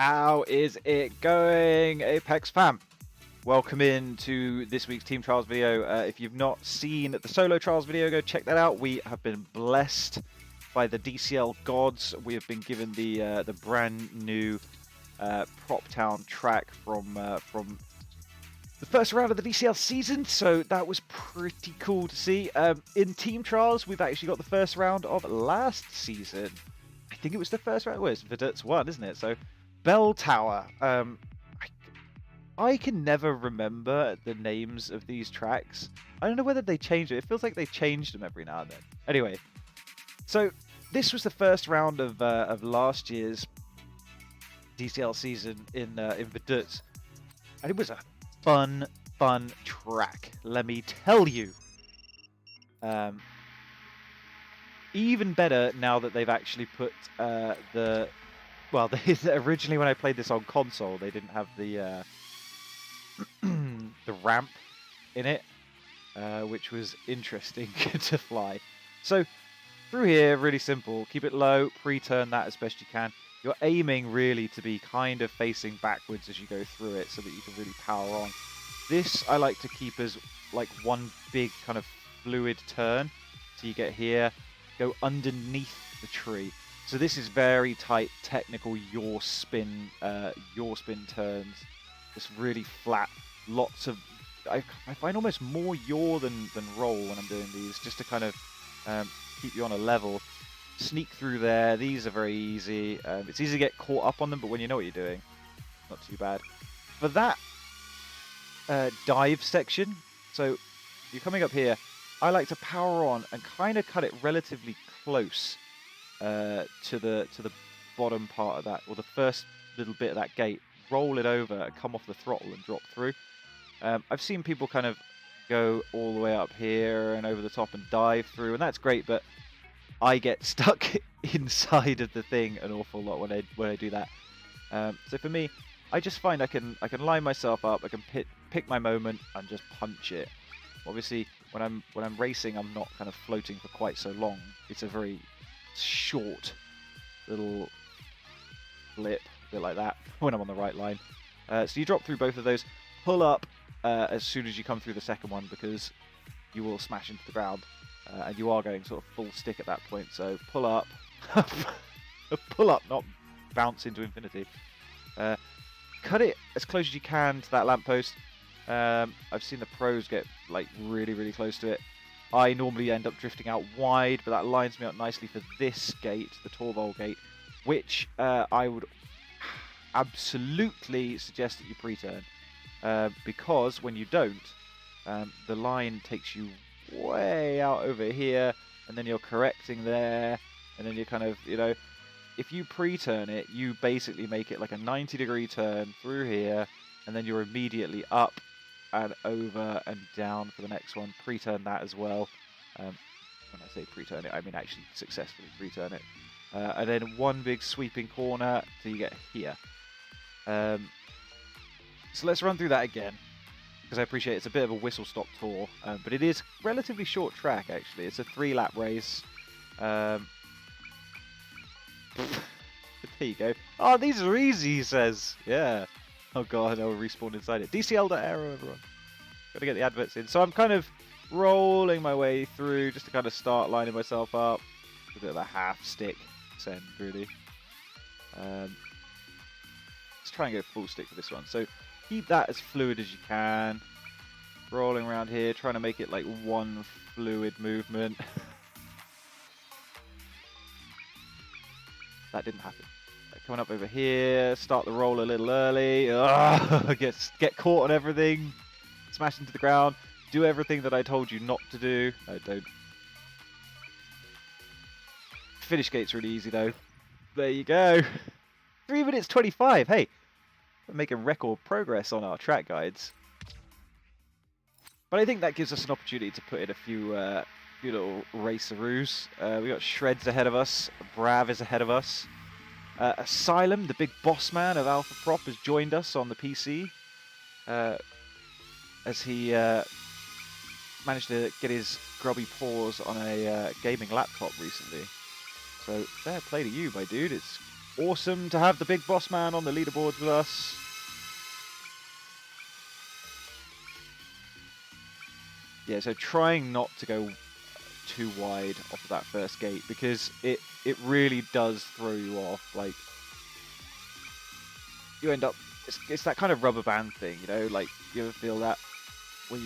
How is it going, Apex fam? Welcome in to this week's Team Trials video. If you've not seen the Solo Trials video, go check that out. We have been blessed by the DCL gods. We have been given the brand new Prop Town track from the first round of the DCL season, so that was pretty cool to see. In Team Trials, we've actually got the first round of last season. I think it was the first round. Well, it's Vaduz 1, isn't it? So Bell Tower. I can never remember the names of these tracks. I don't know whether they changed it. It feels like they changed them every now and then. Anyway, so this was the first round of last year's DCL season in Vaduz, and it was a fun track. Let me tell you. Even better now that they've actually put well, originally when I played this on console, they didn't have the the ramp in it, which was interesting to fly. So through here, really simple. Keep it low, pre-turn that as best you can. You're aiming really to be kind of facing backwards as you go through it so that you can really power on. This I like to keep as like one big kind of fluid turn. So you get here, go underneath the tree. So this is very tight, technical yaw spin turns. Just really flat. Lots of I find almost more yaw than roll when I'm doing these, just to kind of keep you on a level. Sneak through there. These are very easy. It's easy to get caught up on them, but when you know what you're doing, not too bad. For that dive section, so you're coming up here, I like to power on and kind of cut it relatively close to the bottom part of that, or the first little bit of that gate. Roll it over and come off the throttle and drop through. I've seen people kind of go all the way up here and over the top and dive through, and that's great, but I get stuck inside of the thing an awful lot when I do that. So for me, I just find I can line myself up, I can pick my moment and just punch it. Obviously, when I'm racing, I'm not kind of floating for quite so long. It's a very short little blip, a bit like that, when I'm on the right line. So you drop through both of those, pull up as soon as you come through the second one, because you will smash into the ground, and you are going sort of full stick at that point. So pull up, pull up, not bounce into infinity. Cut it as close as you can to that lamppost. I've seen the pros get like really close to it. I normally end up drifting out wide, but that lines me up nicely for this gate, the Torval gate, which I would absolutely suggest that you pre-turn, because when you don't, the line takes you way out over here, and then you're correcting there, and then you're kind of, you know, if you pre-turn it, you basically make it like a 90-degree turn through here, and then you're immediately up and over and down for the next one. Pre-turn that as well. When I say pre-turn it, I mean actually successfully pre-turn it. And then one big sweeping corner till you get here. So let's run through that again, because I appreciate it's a bit of a whistle-stop tour, but it is relatively short track actually. It's a 3-lap race. There you go. Oh, these are easy, he says. Yeah. Oh god, I'll respawn inside it. DCL.aero, everyone. Gotta get the adverts in. So I'm kind of rolling my way through just to kind of start lining myself up. A bit of a half stick send, really. Let's try and go full stick for this one. So keep that as fluid as you can. Rolling around here, trying to make it like one fluid movement. That didn't happen. Coming up over here, start the roll a little early. Get caught on everything, smash into the ground, do everything that I told you not to do. No, don't. Finish gate's really easy though. There you go. 3 minutes 25. Hey, we're making record progress on our track guides. But I think that gives us an opportunity to put in a few little raceroos. We got Shreds ahead of us. Brav is ahead of us. Asylum, the big boss man of Alpha Prop, has joined us on the PC as he managed to get his grubby paws on a gaming laptop recently. So fair play to you, my dude. It's awesome to have the big boss man on the leaderboards with us. Yeah, so trying not to go too wide off of that first gate, because it really does throw you off. Like, you end up, it's that kind of rubber band thing, you know, like, you ever feel that when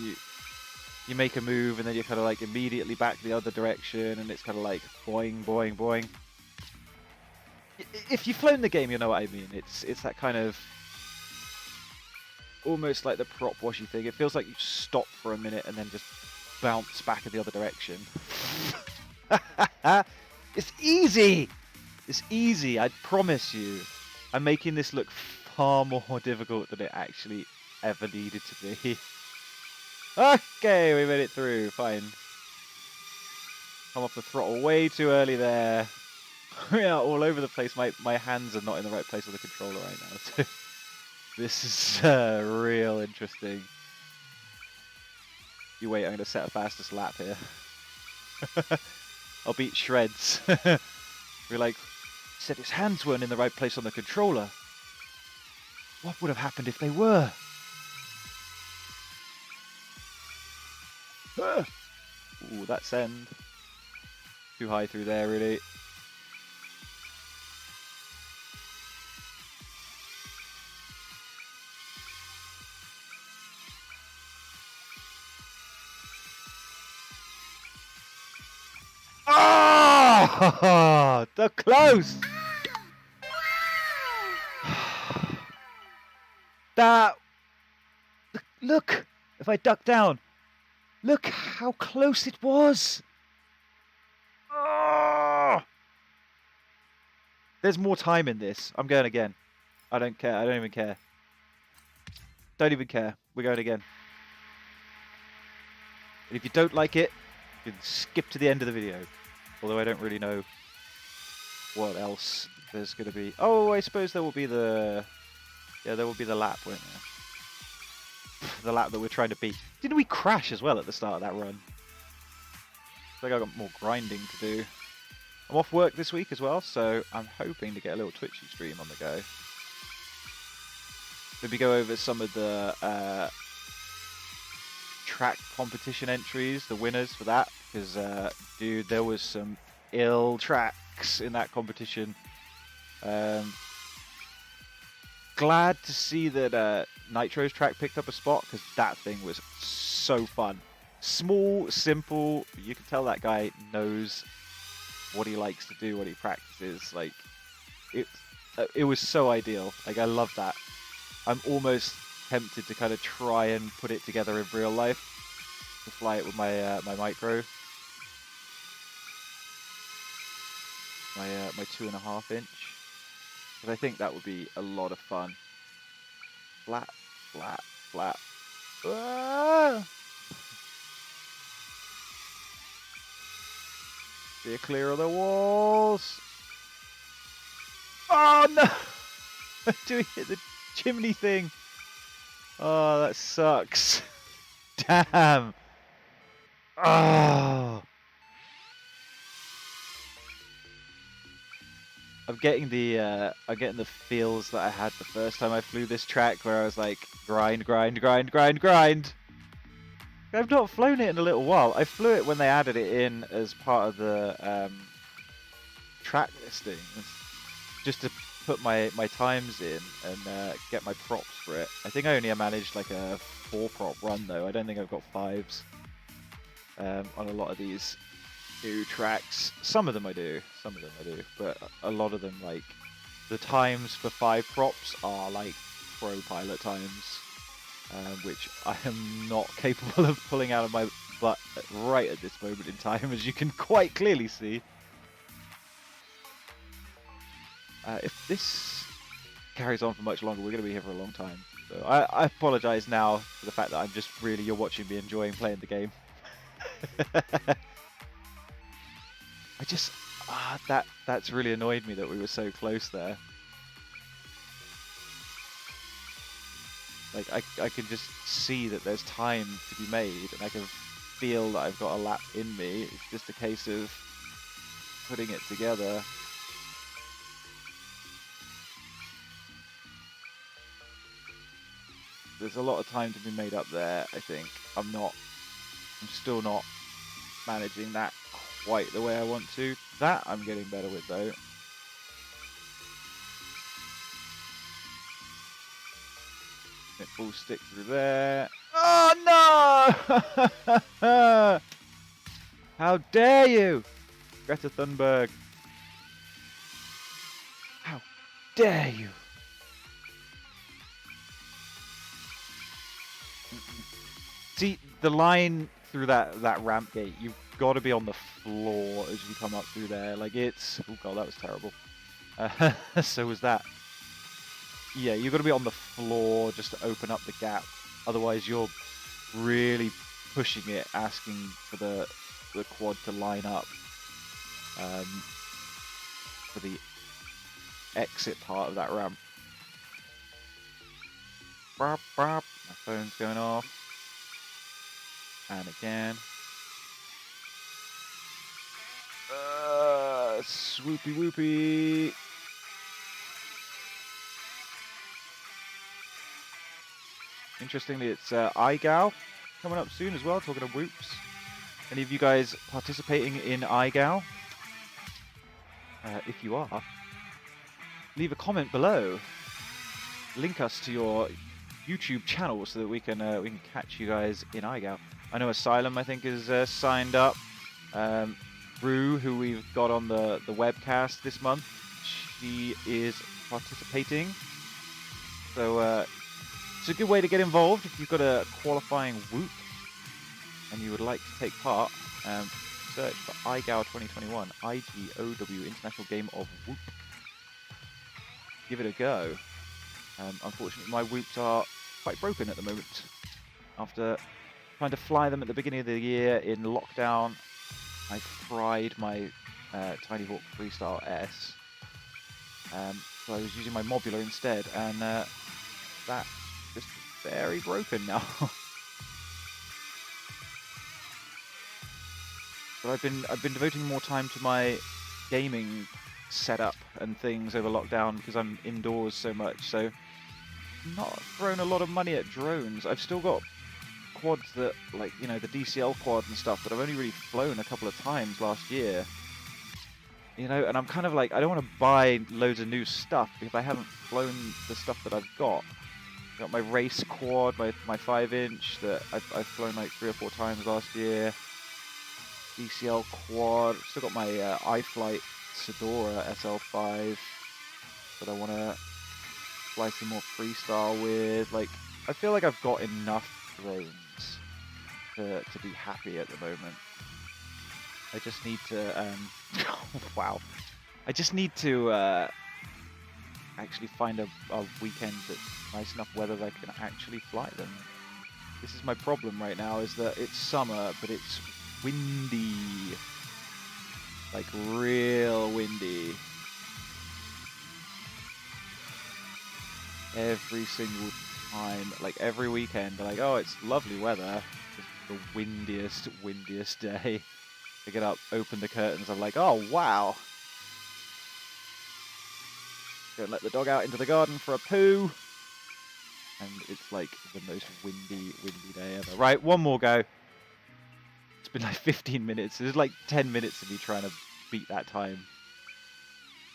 you make a move and then you're kind of like immediately back the other direction, and it's kind of like boing, boing, boing. If you've flown the game, you know what I mean. It's that kind of almost like the prop washy thing. It feels like you stop for a minute and then just bounce back in the other direction. It's easy! It's easy, I promise you. I'm making this look far more difficult than it actually ever needed to be. Okay, we made it through, fine. Come off the throttle way too early there. We are all over the place. My hands are not in the right place with the controller right now. So this is real interesting. You wait, I'm going to set a fastest lap here. I'll beat Shreds. We're like, said his hands weren't in the right place on the controller. What would have happened if they were? Ooh, that send. Too high through there, really. Oh, the close. That. Look, if I duck down, look how close it was. Oh. There's more time in this. I'm going again. I don't care. I don't even care. Don't even care. We're going again. And if you don't like it, you can skip to the end of the video. Although I don't really know what else there's going to be. Oh, I suppose there will be the... Yeah, there will be the lap, won't there? The lap that we're trying to beat. Didn't we crash as well at the start of that run? I think I've got more grinding to do. I'm off work this week as well, so I'm hoping to get a little Twitchy stream on the go. Maybe go over some of the track competition entries, the winners for that, because dude, there was some ill tracks in that competition. Glad to see that Nitro's track picked up a spot, because that thing was so fun. Small, simple, you can tell that guy knows what he likes to do, what he practices. Like, it was so ideal. Like, I love that. I'm almost tempted to kind of try and put it together in real life, to fly it with my my micro, my 2.5 inch, because I think that would be a lot of fun. Flat, flat, flat. Ah! Steer clear of the walls. Oh no! Do we hit the chimney thing? Oh, that sucks. Damn. Oh. I'm getting the feels that I had the first time I flew this track, where I was like, grind, grind, grind, grind, grind. I've not flown it in a little while. I flew it when they added it in as part of the track listing, just to put my times in and get my props for it. I think I only managed like a 4 prop run though. I don't think I've got 5s on a lot of these new tracks. Some of them I do, but a lot of them, like, the times for 5 props are like pro pilot times, which I am not capable of pulling out of my butt right at this moment in time, as you can quite clearly see. If this carries on for much longer, we're going to be here for a long time. So I apologize now for the fact that I'm just really, you're watching me enjoying playing the game. I just, that's really annoyed me that we were so close there. Like, I can just see that there's time to be made, and I can feel that I've got a lap in me. It's just a case of putting it together. there's a lot of time to be made up there, I think. I'm still not managing that quite the way I want to. That I'm getting better with, though. It full stick through there. Oh no! How dare you, Greta Thunberg? How dare you? See, the line through that ramp gate, you've got to be on the floor as you come up through there. Like, it's... Oh god, that was terrible. So was that. Yeah, you've got to be on the floor just to open up the gap. Otherwise, you're really pushing it, asking for the quad to line up for the exit part of that ramp. Bop, bop. My phone's going off. And again. Swoopy whoopy. Interestingly, it's iGal coming up soon as well, talking of whoops. Any of you guys participating in iGal? If you are, leave a comment below. Link us to your YouTube channel so that we can catch you guys in iGal. I know Asylum, I think, is signed up. Rue, who we've got on the webcast this month, she is participating. So it's a good way to get involved if you've got a qualifying whoop and you would like to take part. Search for iGal 2021, IGOW, International Game of Whoop. Give it a go. Unfortunately, my whoops are quite broken at the moment. After trying to fly them at the beginning of the year in lockdown, I fried my Tiny Hawk Freestyle S. So I was using my modular instead, and that's just very broken now. But I've been devoting more time to my gaming setup and things over lockdown because I'm indoors so much. So I'm not throwing a lot of money at drones. I've still got quads that, like, you know, the DCL quad and stuff that I've only really flown a couple of times last year. You know, and I'm kind of like, I don't want to buy loads of new stuff because I haven't flown the stuff that I've got. I've got my race quad, my 5-inch that I've flown like 3 or 4 times last year. DCL quad. Still got my iFlight Sedora SL5 that I want to fly some more freestyle with. Like, I feel like I've got enough drones to be happy at the moment. I just need to, wow. I just need to actually find a weekend that's nice enough weather that I can actually fly them. This is my problem right now, is that it's summer, but it's windy. Like, real windy. Every single time, like every weekend, like, oh, it's lovely weather. It's the windiest day. I get up, open the curtains, I'm like, oh, wow. Go and let the dog out into the garden for a poo. And it's like the most windy day ever. Right, one more go. It's been like 15 minutes. There's like 10 minutes of me trying to beat that time.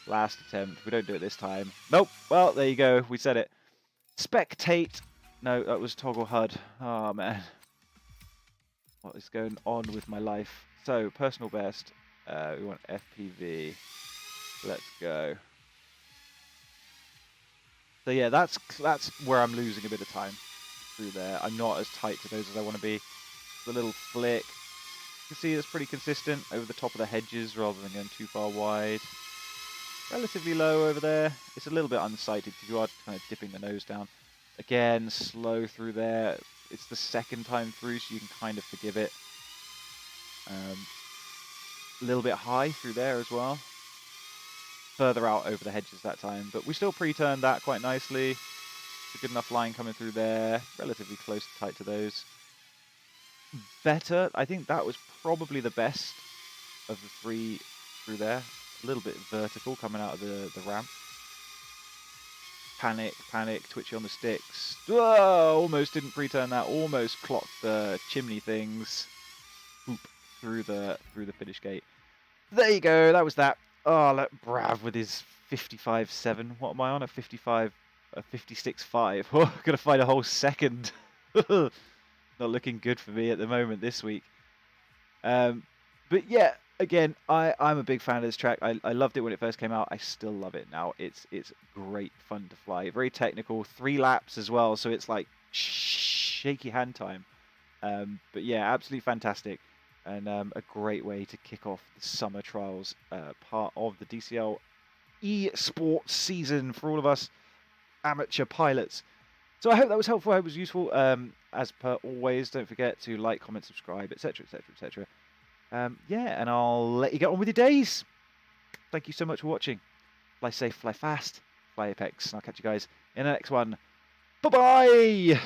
Last attempt. We don't do it this time. Nope. Well, there you go. We said it. Spectate. No, that was toggle HUD. Oh, man. What is going on with my life? So, personal best. We want FPV. Let's go. So yeah, that's where I'm losing a bit of time through there. I'm not as tight to those as I want to be. The little flick. You can see it's pretty consistent over the top of the hedges rather than going too far wide. Relatively low over there. It's a little bit unsighted because you are kind of dipping the nose down. Again, slow through there. It's the second time through, so you can kind of forgive it. A little bit high through there as well. Further out over the hedges that time, but we still pre-turned that quite nicely. It's a good enough line coming through there. Relatively close, tight to those. Better, I think that was probably the best of the 3 through there. A little bit vertical coming out of the ramp. panic, twitchy on the sticks. Whoa, almost didn't pre-turn that. Almost clocked the chimney things. Oop, through the finish gate. There you go. That was that. Oh, look, Brav with his 55.7. What am I on? A 55, a 56.5. Oh, gonna find a whole second. Not looking good for me at the moment this week. But yeah, again, I'm a big fan of this track. I loved it when it first came out. I still love it now. It's great fun to fly. Very technical. 3 laps as well, so it's like shaky hand time. But yeah, absolutely fantastic. And a great way to kick off the summer trials, part of the DCL eSports season for all of us amateur pilots. So I hope that was helpful. I hope it was useful. As per always, don't forget to like, comment, subscribe, etc., etc., etc. Yeah, and I'll let you get on with your days. Thank you so much for watching. Fly safe, fly fast, fly apex, and I'll catch you guys in the next one. Bye-bye!